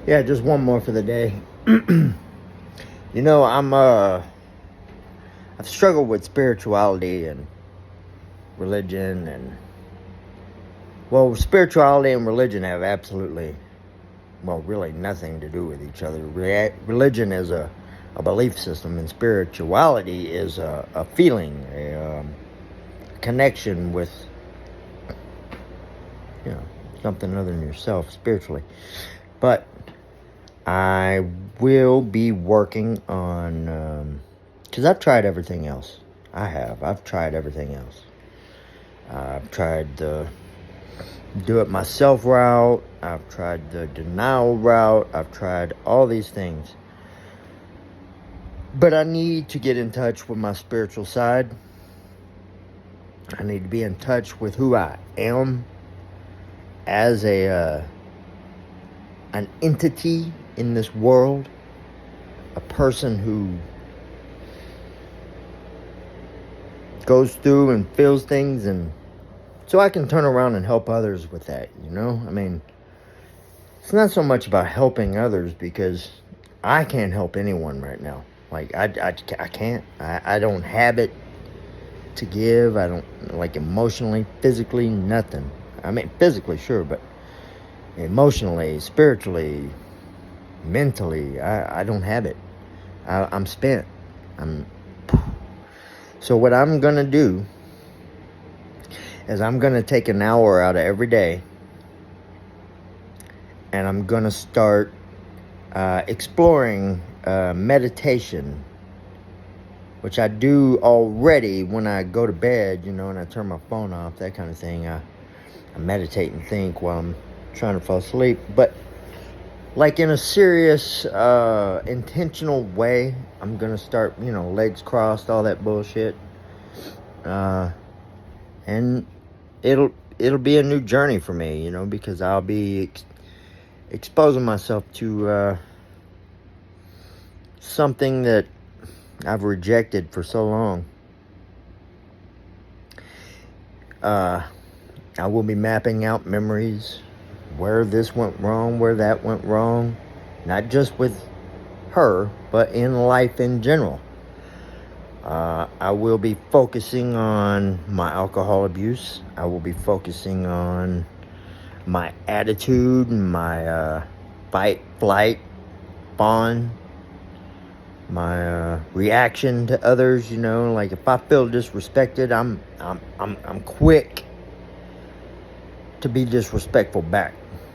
Yeah, just one more for the day. You know, I've struggled with spirituality and religion and, well, spirituality and religion have absolutely, well, really nothing to do with each other. Religion is a belief system, and spirituality is a feeling, a connection with, you know, something other than yourself spiritually. But I will be working on, because I've tried everything else. I've tried everything else. I've tried the do it myself route. I've tried the denial route. I've tried all these things. But I need to get in touch with my spiritual side. I need to be in touch with who I am as an entity in this world, a person who goes through and feels things, and so I can turn around and help others with that, you know? I mean, it's not so much about helping others, because I can't help anyone right now. Like, I can't. I don't have it to give. I don't, like, emotionally, physically, nothing. I mean, physically, sure, but emotionally, spiritually, mentally, I don't have it. I'm spent. So what I'm going to do is I'm going to take an hour out of every day, and I'm going to start exploring meditation, which I do already when I go to bed, you know, and I turn my phone off, that kind of thing. I meditate and think while I'm trying to fall asleep, but like in a serious, intentional way. I'm going to start, you know, legs crossed, all that bullshit. And it'll be a new journey for me, you know, because I'll be exposing myself to something that I've rejected for so long. I will be mapping out memories, where this went wrong, where that went wrong, not just with her, but in life in general. I will be focusing on my alcohol abuse. I will be focusing on my attitude, my fight, flight, fawn, my reaction to others. You know, like if I feel disrespected, I'm quick to be disrespectful back.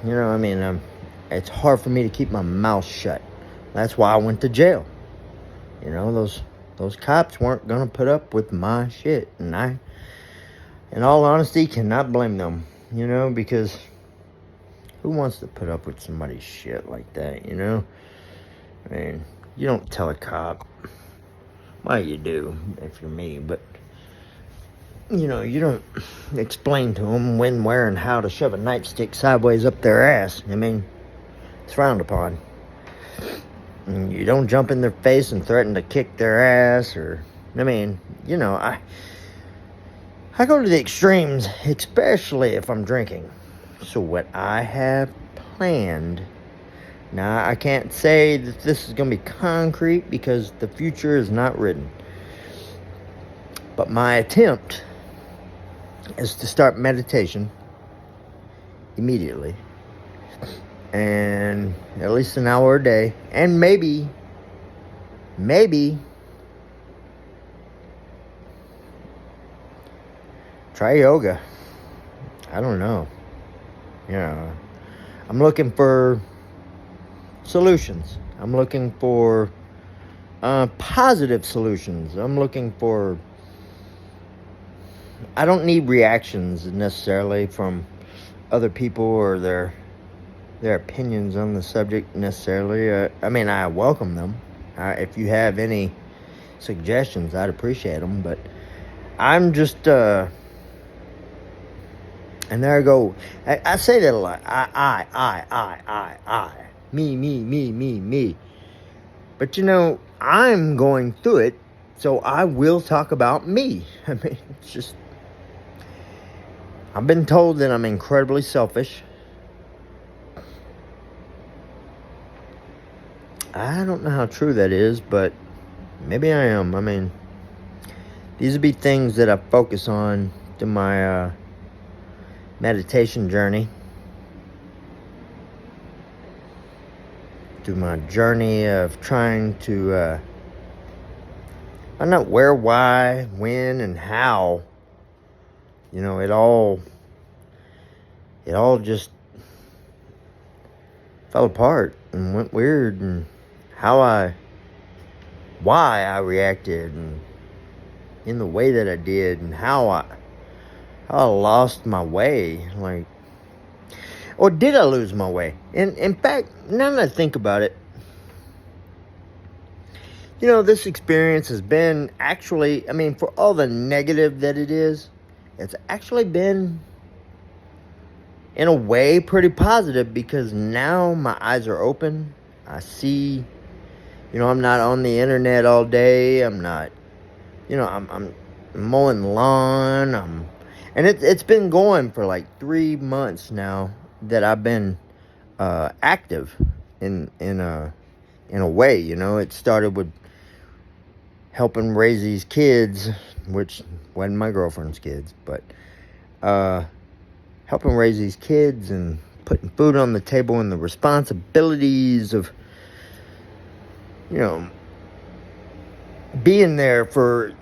You know, I mean, it's hard for me to keep my mouth shut. That's why I went to jail. You know, those cops weren't gonna put up with my shit, and I, in all honesty, cannot blame them. You know, because who wants to put up with somebody's shit like that? You know, I mean, you don't tell a cop. Well, you do if you're me, but you know, you don't explain to them when, where, and how to shove a nightstick sideways up their ass. I mean, it's frowned upon. And you don't jump in their face and threaten to kick their ass, or, I mean, you know, I go to the extremes, especially if I'm drinking. So what I have planned, now I can't say that this is going to be concrete because the future is not written. But my attempt is to start meditation immediately, and at least an hour a day, and maybe try yoga. I don't know. You know, I'm looking for solutions. I'm looking for positive solutions. I'm looking for, I don't need reactions necessarily from other people or their opinions on the subject necessarily. I mean, I welcome them. If you have any suggestions, I'd appreciate them. But I'm just, and there I go. I say that a lot. I. Me. But you know, I'm going through it, so I will talk about me. I mean, it's just, I've been told that I'm incredibly selfish. I don't know how true that is, but maybe I am. I mean, these would be things that I focus on through my meditation journey, through my journey of trying to find out where, why, when, and how. You know, it all just fell apart and went weird, and why I reacted, and in the way that I did, and how I lost my way. Like, or did I lose my way? And in fact, now that I think about it, you know, this experience has been actually, I mean, for all the negative that it is, it's actually been, in a way, pretty positive, because now my eyes are open. I see, you know, I'm not on the internet all day. I'm not, you know, I'm mowing the lawn. And it's been going for like 3 months now that I've been active in a way. You know, it started with helping raise these kids, which wasn't my girlfriend's kids, but helping raise these kids and putting food on the table, and the responsibilities of, you know, being there for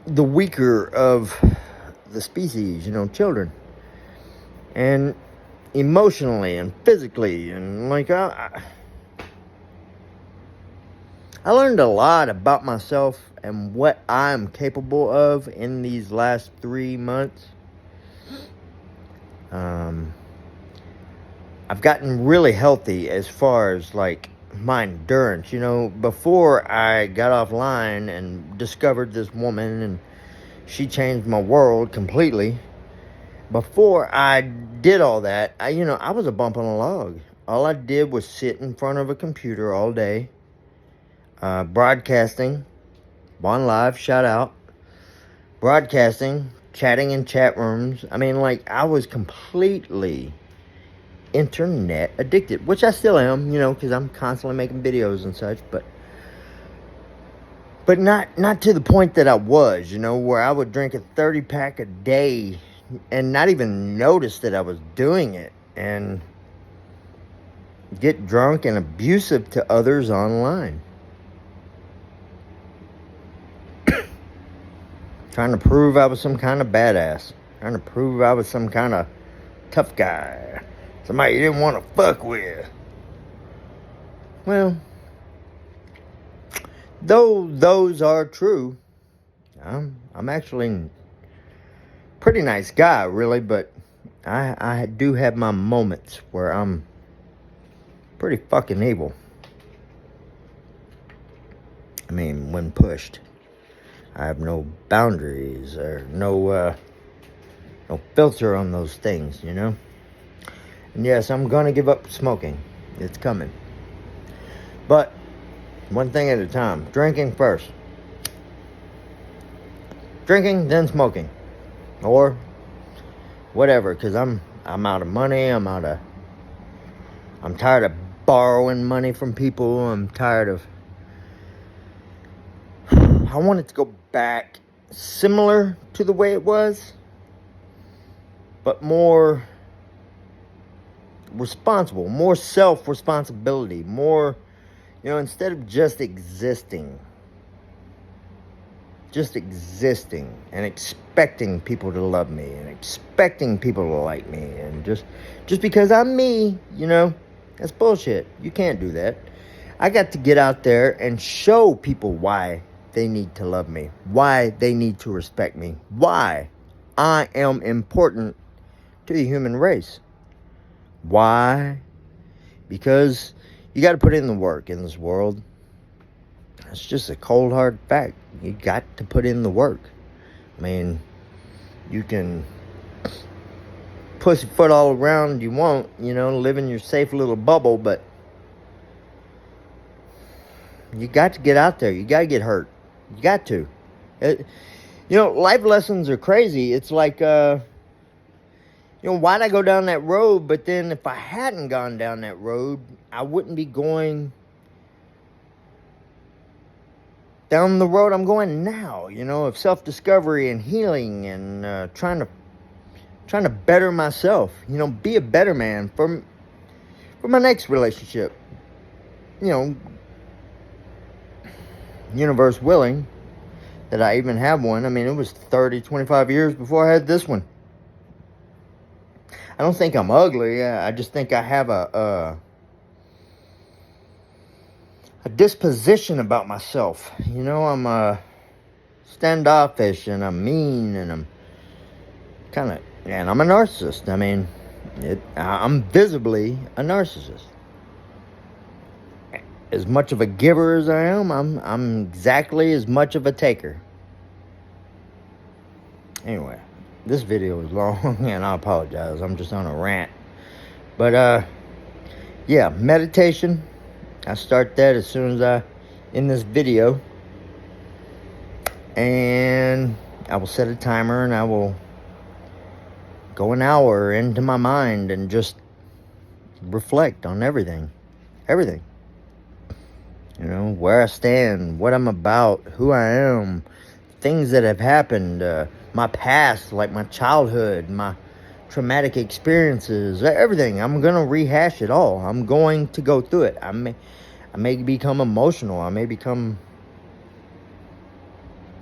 the weaker of the species, you know, children. And emotionally and physically, and like I learned a lot about myself and what I'm capable of in these last 3 months. I've gotten really healthy as far as like my endurance. You know, before I got offline and discovered this woman, and she changed my world completely. Before I did all that, I was a bump on a log. All I did was sit in front of a computer all day, broadcasting, one live, shout out, broadcasting, chatting in chat rooms. I mean, like, I was completely internet addicted, which I still am, you know, because I'm constantly making videos and such, but not to the point that I was, you know, where I would drink a 30-pack a day and not even notice that I was doing it, and get drunk and abusive to others online. Trying to prove I was some kind of badass. Trying to prove I was some kind of tough guy. Somebody you didn't want to fuck with. Well, though those are true, I'm actually a pretty nice guy, really, but I do have my moments where I'm pretty fucking evil. I mean, when pushed. I have no boundaries or no filter on those things, you know? And yes, I'm gonna give up smoking. It's coming. But one thing at a time. Drinking first. Drinking, then smoking. Or whatever, because I'm out of money. I'm tired of borrowing money from people. I'm tired of... I want it to go back similar to the way it was, but more responsible, more self-responsibility, more, you know, instead of just existing and expecting people to love me and expecting people to like me, and just because I'm me, you know, that's bullshit. You can't do that. I got to get out there and show people why they need to love me, why they need to respect me, why I am important to the human race. Why? Because you got to put in the work in this world. It's just a cold hard fact. You got to put in the work. I mean, you can pussyfoot all around you want, you know, live in your safe little bubble, but you got to get out there. You got to get hurt. You got to. You know, life lessons are crazy. It's like, you know, why'd I go down that road? But then if I hadn't gone down that road, I wouldn't be going down the road I'm going now, you know, of self-discovery and healing and trying to better myself, you know, be a better man for my next relationship. You know, universe willing that I even have one. I mean, it was 25 years before I had this one. I don't think I'm ugly. I just think I have a disposition about myself. You know, I'm standoffish and I'm mean and I'm I'm a narcissist. I mean, I'm visibly a narcissist. As much of a giver as I am, I'm exactly as much of a taker. Anyway, this video is long and I apologize. I'm just on a rant. But yeah, meditation. I start that as soon as I in this video. And I will set a timer and I will go an hour into my mind and just reflect on everything. Everything. You know, where I stand, what I'm about, who I am, things that have happened, my past, like my childhood, my traumatic experiences, everything. I'm going to rehash it all. I'm going to go through it. I may become emotional. I may become,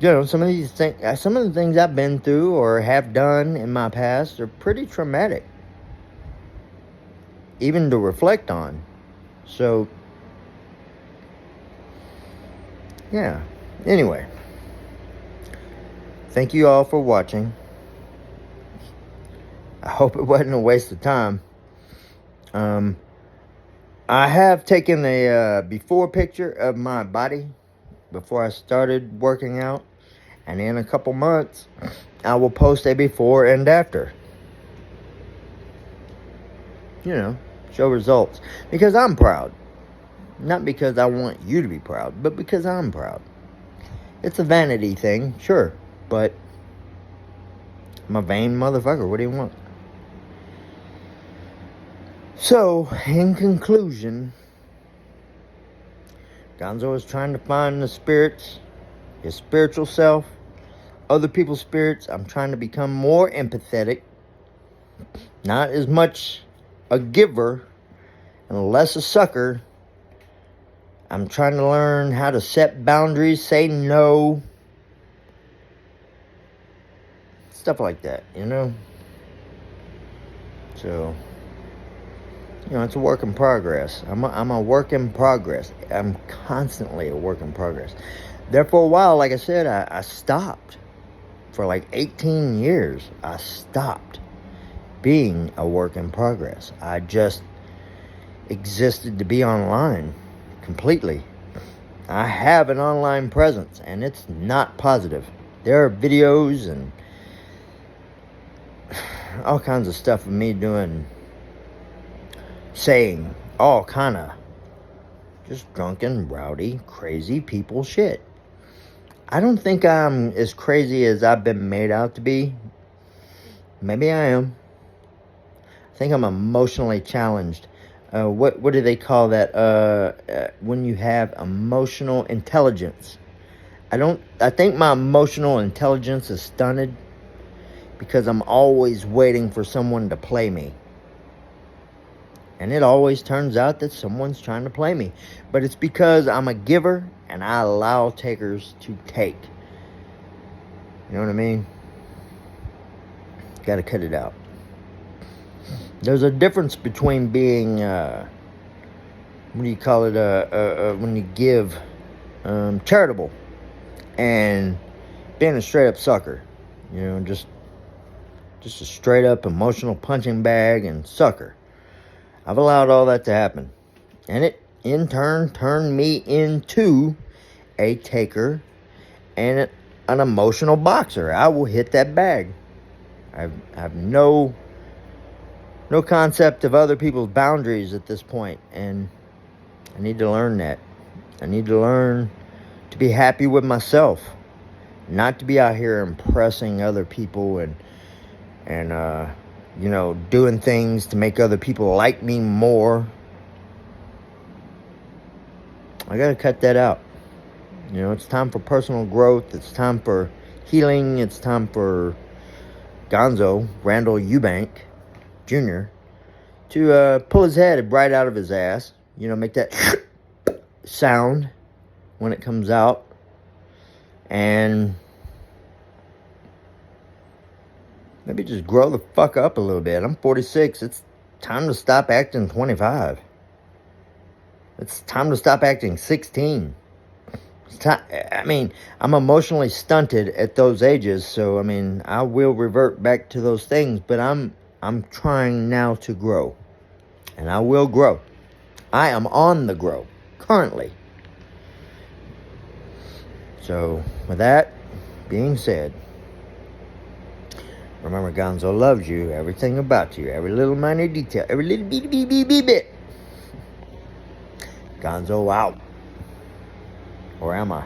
you know, some of the things I've been through or have done in my past are pretty traumatic, even to reflect on. So, yeah. Anyway, thank you all for watching. I hope it wasn't a waste of time. I have taken a before picture of my body before I started working out. And in a couple months, I will post a before and after. You know, show results. Because I'm proud. Not because I want you to be proud, but because I'm proud. It's a vanity thing, sure. But I'm a vain motherfucker. What do you want? So, in conclusion, Gonzo is trying to find the spirits, his spiritual self, other people's spirits. I'm trying to become more empathetic, not as much a giver and less a sucker. I'm trying to learn how to set boundaries, say no, stuff like that, you know. So, you know, it's a work in progress. I'm a work in progress. I'm constantly a work in progress. There for a while, like I said, I stopped. For like 18 years, I stopped being a work in progress. I just existed to be online completely. I have an online presence, and it's not positive. There are videos and all kinds of stuff of me saying all kind of just drunken, rowdy, crazy people shit. I don't think I'm as crazy as I've been made out to be. Maybe I am. I think I'm emotionally challenged. What do they call that? When you have emotional intelligence. I think my emotional intelligence is stunted because I'm always waiting for someone to play me. And it always turns out that someone's trying to play me. But it's because I'm a giver and I allow takers to take. You know what I mean? Gotta cut it out. There's a difference between being, what do you call it, when you give, charitable, and being a straight up sucker. You know, just a straight up emotional punching bag and sucker. I've allowed all that to happen. And it, in turn, turned me into a taker and an emotional boxer. I will hit that bag. I have no concept of other people's boundaries at this point. And I need to learn that. I need to learn to be happy with myself. Not to be out here impressing other people and you know, doing things to make other people like me more. I gotta cut that out. You know, it's time for personal growth. It's time for healing. It's time for Gonzo, Randall Eubank Jr., to pull his head right out of his ass. You know, make that sound when it comes out. And maybe just grow the fuck up a little bit. I'm 46. It's time to stop acting 25. It's time to stop acting 16. It's time, I mean, I'm emotionally stunted at those ages, so I mean, I will revert back to those things, but I'm trying now to grow. And I will grow. I am on the grow currently. So, with that being said, remember, Gonzo loves you, everything about you, every little minor detail, every little bit. Gonzo out. Or am I?